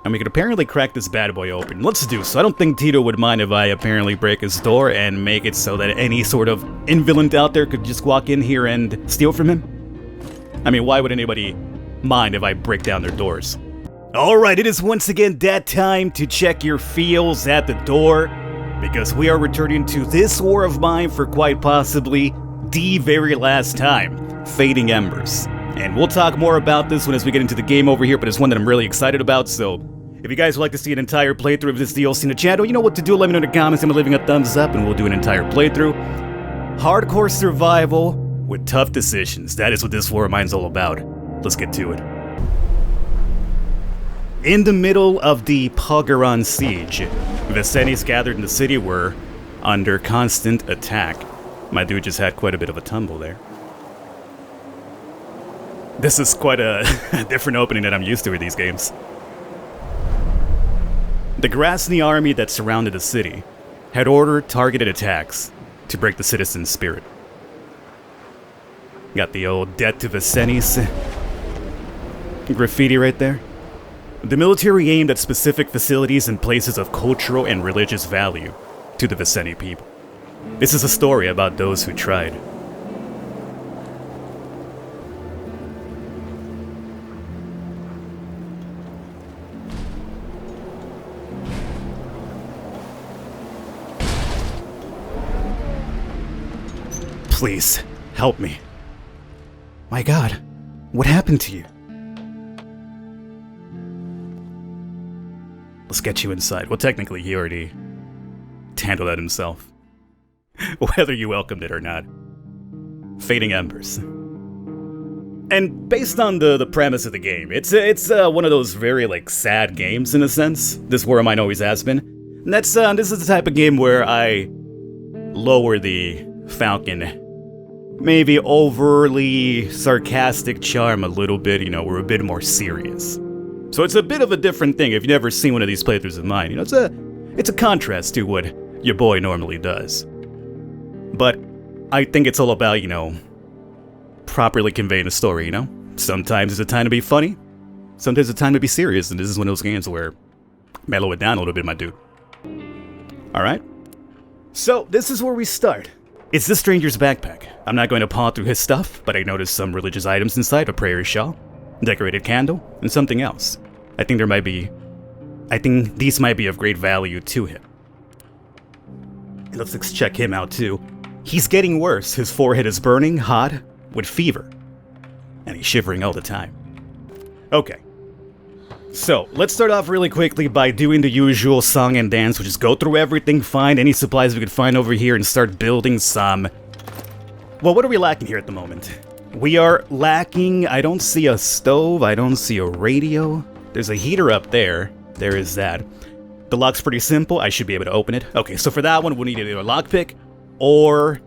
And we could apparently crack this bad boy open. Let's do so. I don't think Tito would mind if I apparently break his door and make it so that any sort of invillain out there could just walk in here and steal from him. I mean, why would anybody mind if I break down their doors? Alright, it is once again that time to check your feels at the door, because we are returning to this war of mine for quite possibly the very last time, Fading Embers. And we'll talk more about this one as we get into the game over here, but it's one that I'm really excited about, so if you guys would like to see an entire playthrough of this DLC in the channel, you know what to do. Let me know in the comments. I'm leaving a thumbs up and we'll do an entire playthrough. Hardcore survival with tough decisions. That is what this war of mine's all about. Let's get to it. In the middle of the Pogaron siege, Vicennes gathered in the city were under constant attack. My dude just had quite a bit of a tumble there. This is quite a different opening than I'm used to with these games. The Grasny army that surrounded the city had ordered targeted attacks to break the citizens' spirit. Got the old debt to Vicennes graffiti right there. The military aimed at specific facilities and places of cultural and religious value to the Vicennes people. This is a story about those who tried. Please, help me. My God, what happened to you? Let's get you inside. Well, technically, he already handled that himself. Whether you welcomed it or not. Fading Embers. And based on the premise of the game, it's one of those very, sad games in a sense. This War of Mine always has been. And this is the type of game where I lower the Falcon maybe overly sarcastic charm a little bit, we're a bit more serious. So it's a bit of a different thing if you've never seen one of these playthroughs of mine. It's a contrast to what your boy normally does. But I think it's all about, properly conveying a story, Sometimes it's a time to be funny, sometimes it's a time to be serious, and this is one of those games where mellow it down a little bit, my dude. Alright? So, this is where we start. It's this stranger's backpack. I'm not going to paw through his stuff, but I noticed some religious items inside, a prayer shawl, decorated candle, and something else. I think these might be of great value to him. And let's check him out too. He's getting worse. His forehead is burning, hot, with fever. And he's shivering all the time. Okay. So, let's start off really quickly by doing the usual song and dance, which is go through everything, find any supplies we could find over here, and start building some... Well, what are we lacking here at the moment? We are lacking... I don't see a stove, I don't see a radio. There's a heater up there. There is that. The lock's pretty simple, I should be able to open it. Okay, so for that one, we'll need either a lockpick or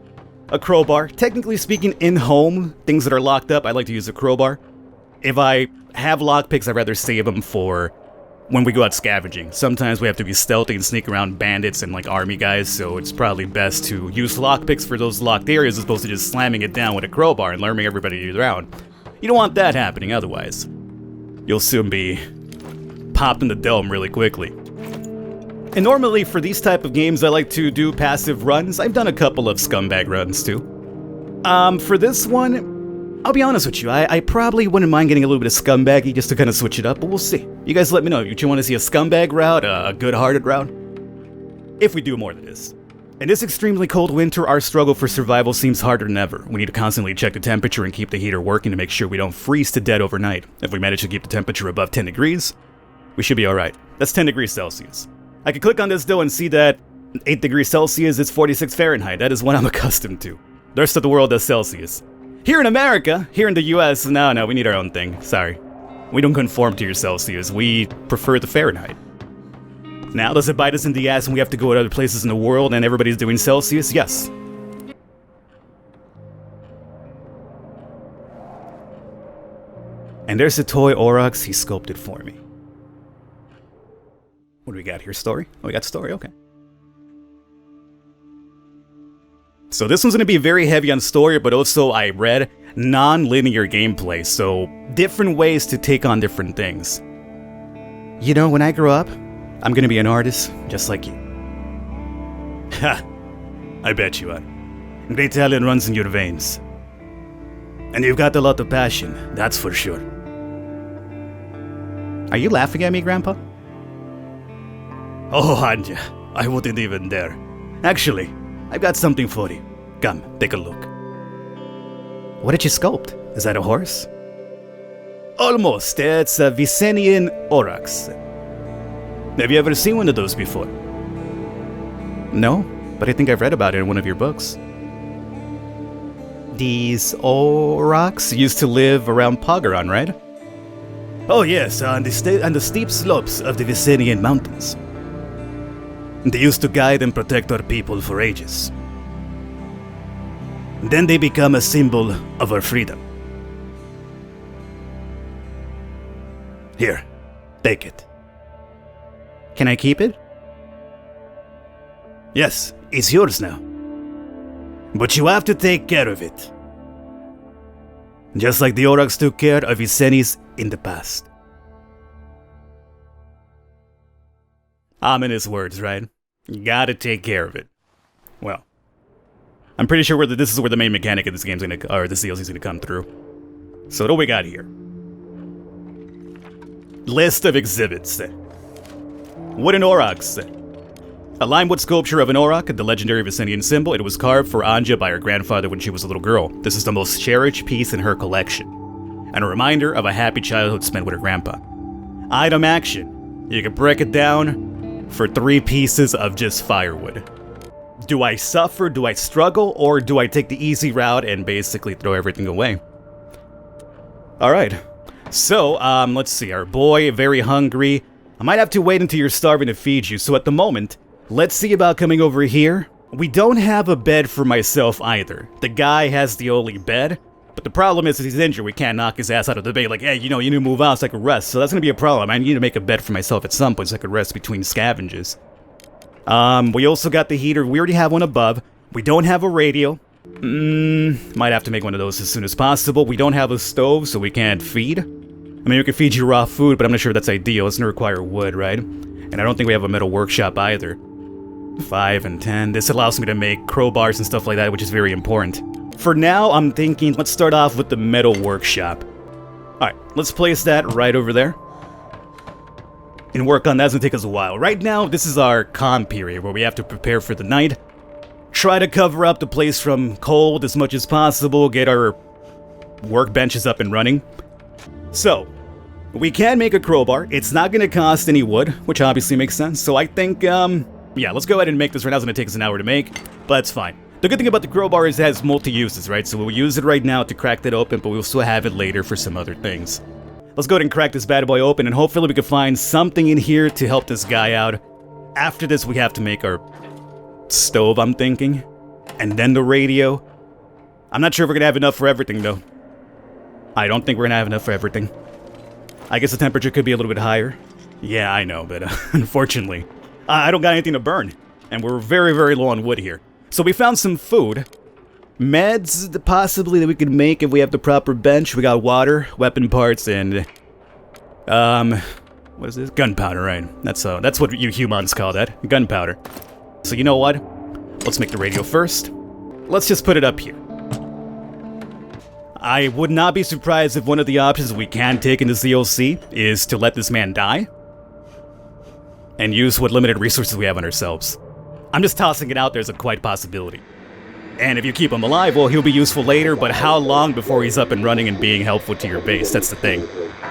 a crowbar. Technically speaking, in home, things that are locked up, I like to use a crowbar. If I have lockpicks, I'd rather save them for when we go out scavenging. Sometimes we have to be stealthy and sneak around bandits and army guys, so it's probably best to use lockpicks for those locked areas as opposed to just slamming it down with a crowbar and alarming everybody around. You don't want that happening otherwise. You'll soon be popped in the dome really quickly. And normally for these type of games, I like to do passive runs. I've done a couple of scumbag runs too. For this one, I'll be honest with you, I probably wouldn't mind getting a little bit of scumbaggy just to kind of switch it up, but we'll see. You guys let me know if you want to see a scumbag route, a good-hearted route, if we do more of this. In this extremely cold winter, our struggle for survival seems harder than ever. We need to constantly check the temperature and keep the heater working to make sure we don't freeze to death overnight. If we manage to keep the temperature above 10 degrees, we should be alright. That's 10 degrees Celsius. I can click on this though and see that 8 degrees Celsius is 46 Fahrenheit. That is what I'm accustomed to. The rest of the world does Celsius. Here in America, here in the US, no, we need our own thing. Sorry. We don't conform to your Celsius. We prefer the Fahrenheit. Now, does it bite us in the ass and we have to go to other places in the world and everybody's doing Celsius? Yes. And there's a toy Aurochs he sculpted for me. What do we got here? Story? Oh, we got story, okay. So this one's going to be very heavy on story, but also I read non-linear gameplay, so different ways to take on different things. You know, when I grow up, I'm gonna be an artist just like you. Ha! I bet you are. Great talent runs in your veins. And you've got a lot of passion, that's for sure. Are you laughing at me, Grandpa? Oh, Anja, I wouldn't even dare. Actually, I've got something for you. Come, take a look. What did you sculpt? Is that a horse? Almost. It's a Vicenian aurochs. Have you ever seen one of those before? No, but I think I've read about it in one of your books. These aurochs used to live around Pogaron, right? Oh yes, on the steep slopes of the Vicenian mountains. They used to guide and protect our people for ages. Then they become a symbol of our freedom. Here, take it. Can I keep it? Yes, it's yours now. But you have to take care of it. Just like the aurochs took care of Vicenis in the past. Ominous words, right? You gotta take care of it. Well, I'm pretty sure this is where the main mechanic of this game's gonna, or this DLC is gonna come through. So what do we got here? List of exhibits. Wooden aurochs. A limewood sculpture of an auroch, the legendary Vicenian symbol. It was carved for Anja by her grandfather when she was a little girl. This is the most cherished piece in her collection, and a reminder of a happy childhood spent with her grandpa. Item action. You can break it down for 3 pieces of just firewood. Do I suffer, do I struggle, or do I take the easy route and basically throw everything away? Alright. So, let's see. Our boy, very hungry. I might have to wait until you're starving to feed you, so at the moment, let's see about coming over here. We don't have a bed for myself either. The guy has the only bed, but the problem is that he's injured. We can't knock his ass out of the bed like, hey, you need to move out so I can rest. So that's gonna be a problem. I need to make a bed for myself at some point so I can rest between scavenges. We also got the heater. We already have one above. We don't have a radio. Might have to make one of those as soon as possible. We don't have a stove, so we can't feed. I mean, we can feed you raw food, but I'm not sure if that's ideal. It's gonna require wood, right? And I don't think we have a metal workshop either. 5 and 10. This allows me to make crowbars and stuff like that, which is very important. For now, I'm thinking, let's start off with the metal workshop. Alright, let's place that right over there. And work on that. That's gonna take us a while. Right now, this is our calm period, where we have to prepare for the night. Try to cover up the place from cold as much as possible, get our workbenches up and running. So, we can make a crowbar. It's not gonna cost any wood, which obviously makes sense. So I think, yeah, let's go ahead and make this right now. It's gonna take us an hour to make, but that's fine. The good thing about the crowbar is it has multi-uses, right? So we'll use it right now to crack that open, but we'll still have it later for some other things. Let's go ahead and crack this bad boy open, and hopefully we can find something in here to help this guy out. After this, we have to make our stove, I'm thinking, and then the radio. I'm not sure if we're gonna have enough for everything, though. I don't think we're gonna have enough for everything. I guess the temperature could be a little bit higher. Yeah, I know, but unfortunately, I don't got anything to burn. And we're very, very low on wood here. So we found some food. Meds, possibly, that we could make if we have the proper bench. We got water, weapon parts, and... what is this? Gunpowder, right? That's what you humans call that. Gunpowder. So you know what? Let's make the radio first. Let's just put it up here. I would not be surprised if one of the options we can take in this DLC is to let this man die and use what limited resources we have on ourselves. I'm just tossing it out there as a quite possibility. And if you keep him alive, well, he'll be useful later, but how long before he's up and running and being helpful to your base? That's the thing.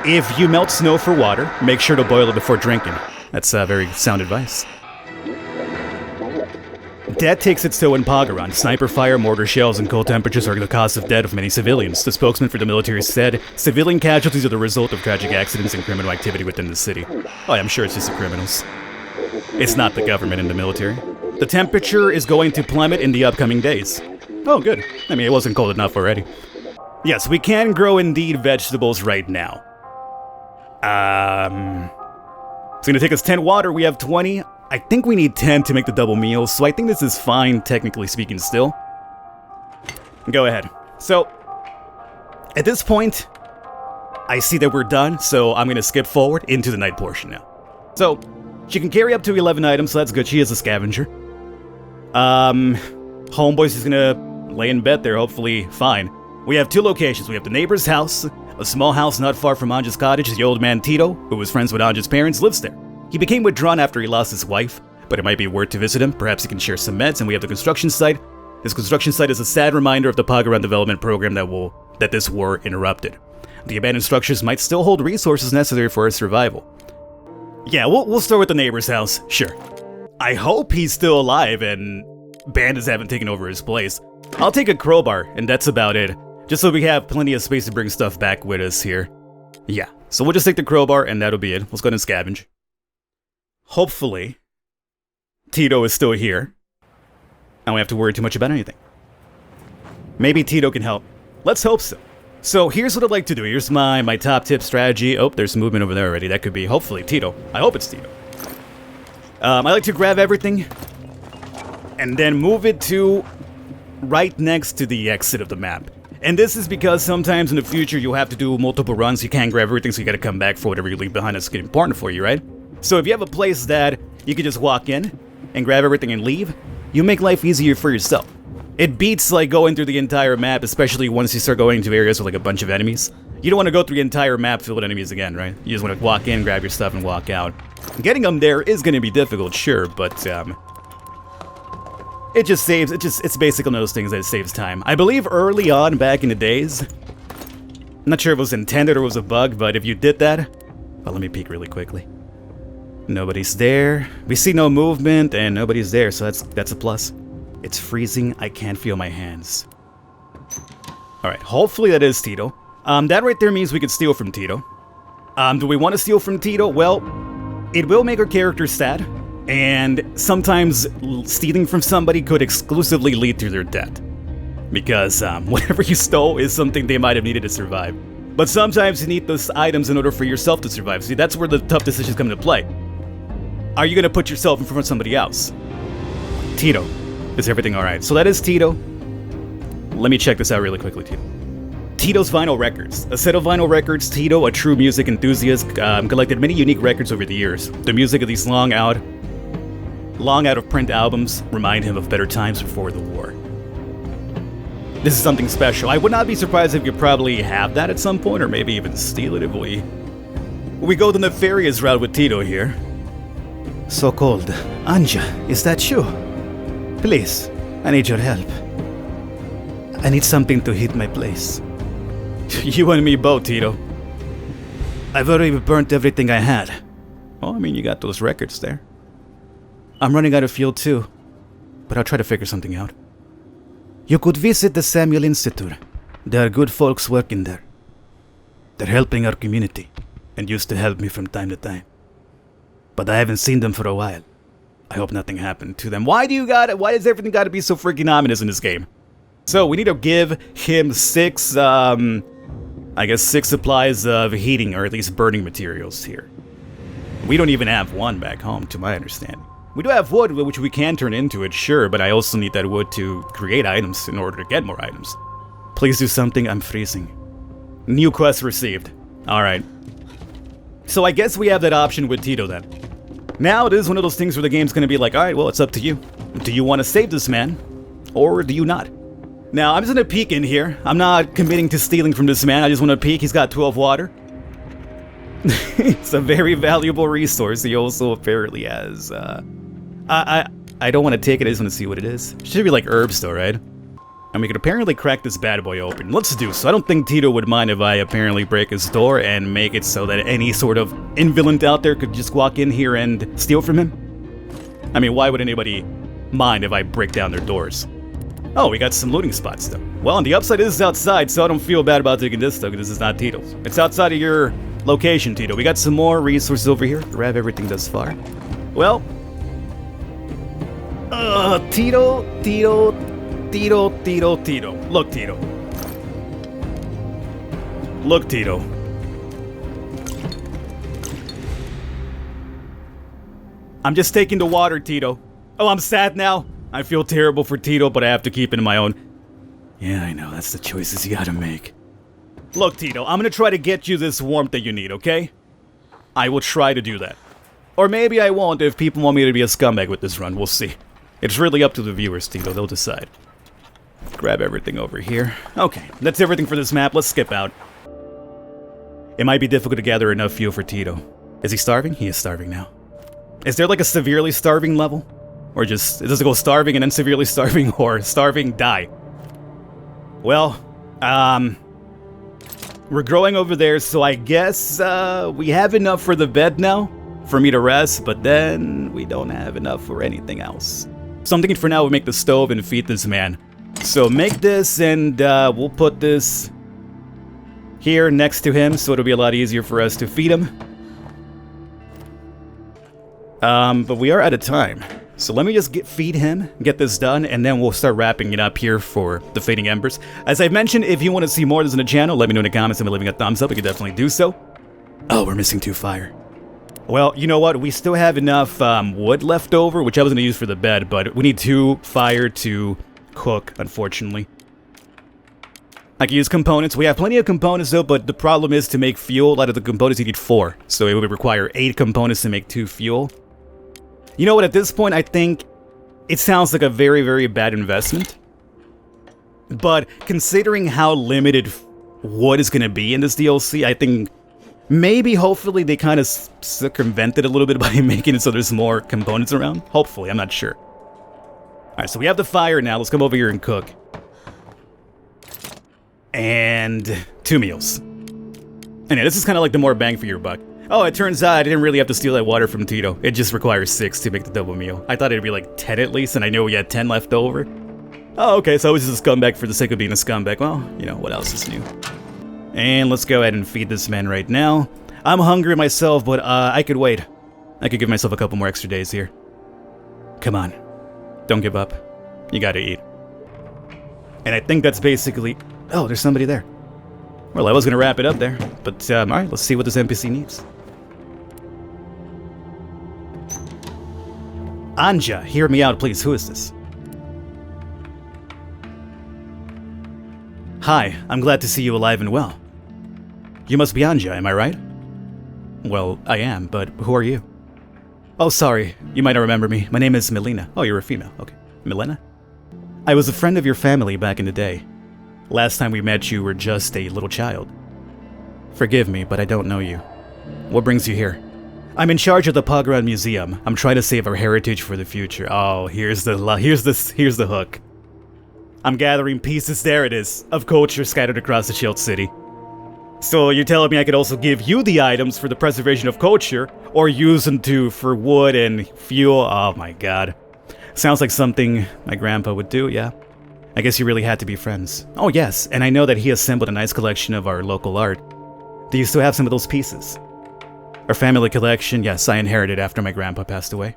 If you melt snow for water, make sure to boil it before drinking. That's very sound advice. Death takes its toll in Pogaron. Sniper fire, mortar shells, and cold temperatures are the cause of death of many civilians. The spokesman for the military said, civilian casualties are the result of tragic accidents and criminal activity within the city. Oh, I'm sure it's just the criminals. It's not the government and the military. The temperature is going to plummet in the upcoming days. Oh, good. I mean, it wasn't cold enough already. Yes, we can grow indeed vegetables right now. It's gonna take us 10 water. We have 20. I think we need 10 to make the double meals, so I think this is fine, technically speaking, still. Go ahead. So, at this point, I see that we're done, so I'm gonna skip forward into the night portion now. So, she can carry up to 11 items, so that's good. She is a scavenger. Homeboy's just gonna lay in bed there, hopefully fine. We have 2 locations. We have the neighbor's house, a small house not far from Anja's cottage. The old man Tito, who was friends with Anja's parents, lives there. He became withdrawn after he lost his wife, but it might be worth to visit him. Perhaps he can share some meds. And we have the construction site. This construction site is a sad reminder of the Pagaran development program that this war interrupted. The abandoned structures might still hold resources necessary for our survival. Yeah, we'll start with the neighbor's house, sure. I hope he's still alive and bandits haven't taken over his place. I'll take a crowbar, and that's about it. Just so we have plenty of space to bring stuff back with us here. Yeah, so we'll just take the crowbar, and that'll be it. Let's go ahead and scavenge. Hopefully, Tito is still here. I don't have to worry too much about anything. Maybe Tito can help. Let's hope so. So here's what I'd like to do. Here's my top tip strategy. Oh, there's movement over there already. That could be, hopefully, Tito. I hope it's Tito. I like to grab everything and then move it to right next to the exit of the map. And this is because sometimes in the future you'll have to do multiple runs. You can't grab everything, so you gotta come back for whatever you leave behind. That's important for you, right? So if you have a place that you can just walk in and grab everything and leave, you make life easier for yourself. It beats like going through the entire map, especially once you start going into areas with like a bunch of enemies. You don't want to go through the entire map filled with enemies again, right? You just want to walk in, grab your stuff, and walk out. Getting them there is going to be difficult, sure, but it just saves, it's basically one of those things that saves time. I believe early on, back in the days, I'm not sure if it was intended or it was a bug, but if you did that, well, let me peek really quickly. Nobody's there. We see no movement, and nobody's there, so that's a plus. It's freezing. I can't feel my hands. Alright, hopefully that is Tito. That right there means we could steal from Tito. Do we want to steal from Tito? Well, it will make our character sad, and sometimes stealing from somebody could exclusively lead to their death. Because whatever you stole is something they might have needed to survive. But sometimes you need those items in order for yourself to survive. See, that's where the tough decisions come into play. Are you going to put yourself in front of somebody else? Tito. Is everything alright? So that is Tito. Let me check this out really quickly, Tito. Tito's vinyl records. A set of vinyl records. Tito, a true music enthusiast, collected many unique records over the years. The music of these long out of print albums remind him of better times before the war. This is something special. I would not be surprised if you probably have that at some point, or maybe even steal it if we go the nefarious route with Tito here. So cold. Anja, is that you? Please, I need your help. I need something to heat my place. You and me both, Tito. I've already burnt everything I had. Oh, I mean, you got those records there. I'm running out of fuel too, but I'll try to figure something out. You could visit the Samuel Institute. There are good folks working there. They're helping our community, and used to help me from time to time. But I haven't seen them for a while. I hope nothing happened to them. Why does everything gotta be so freaking ominous in this game? So we need to give him 6 supplies of heating, or at least burning materials here. We don't even have one back home, to my understanding. We do have wood, which we can turn into it, sure, but I also need that wood to create items in order to get more items. Please do something, I'm freezing. New quest received. Alright. So I guess we have that option with Tito then. Now it is one of those things where the game's gonna be like, alright, well, it's up to you. Do you want to save this man? Or do you not? Now, I'm just gonna peek in here. I'm not committing to stealing from this man. I just want to peek. He's got 12 water. It's a very valuable resource. He also apparently has, I don't want to take it. I just want to see what it is. It should be like herbs though, right? And we could apparently crack this bad boy open. Let's do so. I don't think Tito would mind if I apparently break his door and make it so that any sort of invillain out there could just walk in here and steal from him. I mean, why would anybody mind if I break down their doors? Oh, we got some looting spots though. Well, on the upside, this is outside, so I don't feel bad about taking this though, because this is not Tito's. It's outside of your location, Tito. We got some more resources over here. Grab everything thus far. Well, Tito. Look, Tito. Look, Tito. I'm just taking the water, Tito. Oh, I'm sad now. I feel terrible for Tito, but I have to keep it in my own. Yeah, I know. That's the choices you gotta make. Look, Tito, I'm gonna try to get you this warmth that you need, okay? I will try to do that. Or maybe I won't if people want me to be a scumbag with this run. We'll see. It's really up to the viewers, Tito. They'll decide. Grab everything over here. Okay, that's everything for this map. Let's skip out. It might be difficult to gather enough fuel for Tito. Is he starving? He is starving now. Is there like a severely starving level? Or just, does it go starving and then severely starving, or starving, die? Well, we're growing over there, so I guess we have enough for the bed now for me to rest, but then we don't have enough for anything else. So I'm thinking for now we'll make the stove and feed this man. So make this, and we'll put this here next to him, so it'll be a lot easier for us to feed him. But we are out of time. So let me just feed him, get this done, and then we'll start wrapping it up here for the Fading Embers. As I've mentioned, if you want to see more of this in the channel, let me know in the comments, and by leaving a thumbs up, you can definitely do so. Oh, we're missing 2 fire. Well, you know what? We still have enough wood left over, which I was going to use for the bed, but we need 2 fire to cook, unfortunately. I can use components. We have plenty of components, though, but the problem is to make fuel out of the components, you need 4. So it would require 8 components to make 2 fuel. You know what, at this point, I think it sounds like a very, very bad investment. But considering how limited wood is going to be in this DLC, I think maybe, hopefully, they kind of circumvented a little bit by making it so there's more components around. Hopefully, I'm not sure. Alright, so we have the fire now. Let's come over here and cook. And 2 meals. And yeah, this is kind of like the more bang for your buck. Oh, it turns out I didn't really have to steal that water from Tito. It just requires 6 to make the double meal. I thought it'd be like 10 at least, and I know we had 10 left over. Oh, okay, so I was just a scumbag for the sake of being a scumbag. Well, you know, what else is new? And let's go ahead and feed this man right now. I'm hungry myself, but I could wait. I could give myself a couple more extra days here. Come on. Don't give up. You gotta eat. And I think that's basically... Oh, there's somebody there. Well, I was gonna wrap it up there, but alright, let's see what this NPC needs. Anja, hear me out, please. Who is this? Hi, I'm glad to see you alive and well. You must be Anja, am I right? Well, I am, but who are you? Oh, sorry, you might not remember me. My name is Milena. Oh, you're a female. Okay. Milena? I was a friend of your family back in the day. Last time we met, you were just a little child. Forgive me, but I don't know you. What brings you here? I'm in charge of the Pogron Museum. I'm trying to save our heritage for the future. Oh, here's the hook. I'm gathering pieces, there it is, of culture scattered across the Shield City. So you're telling me I could also give you the items for the preservation of culture, or use them for wood and fuel? Oh my god. Sounds like something my grandpa would do, yeah. I guess you really had to be friends. Oh yes, and I know that he assembled a nice collection of our local art. Do you still have some of those pieces? Our family collection, yes, I inherited after my grandpa passed away.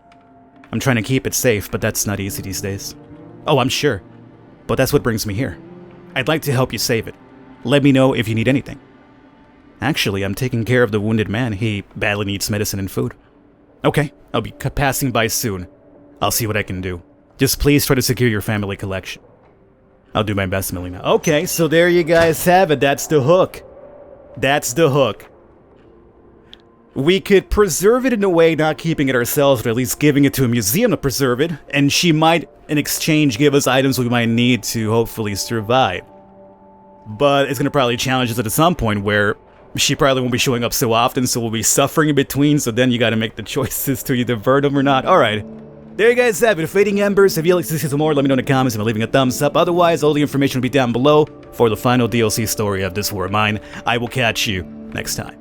I'm trying to keep it safe, but that's not easy these days. Oh, I'm sure. But that's what brings me here. I'd like to help you save it. Let me know if you need anything. Actually, I'm taking care of the wounded man. He badly needs medicine and food. Okay, I'll be passing by soon. I'll see what I can do. Just please try to secure your family collection. I'll do my best, Milena. Okay, so there you guys have it. That's the hook. That's the hook. We could preserve it in a way, not keeping it ourselves, but at least giving it to a museum to preserve it, and she might, in exchange, give us items we might need to hopefully survive. But it's going to probably challenge us at some point where she probably won't be showing up so often, so we'll be suffering in between, so then you got to make the choices to either burn them or not. Alright, there you guys have it, Fading Embers. If you'd like to see some more, let me know in the comments and by leaving a thumbs up. Otherwise, all the information will be down below for the final DLC story of This War of Mine. I will catch you next time.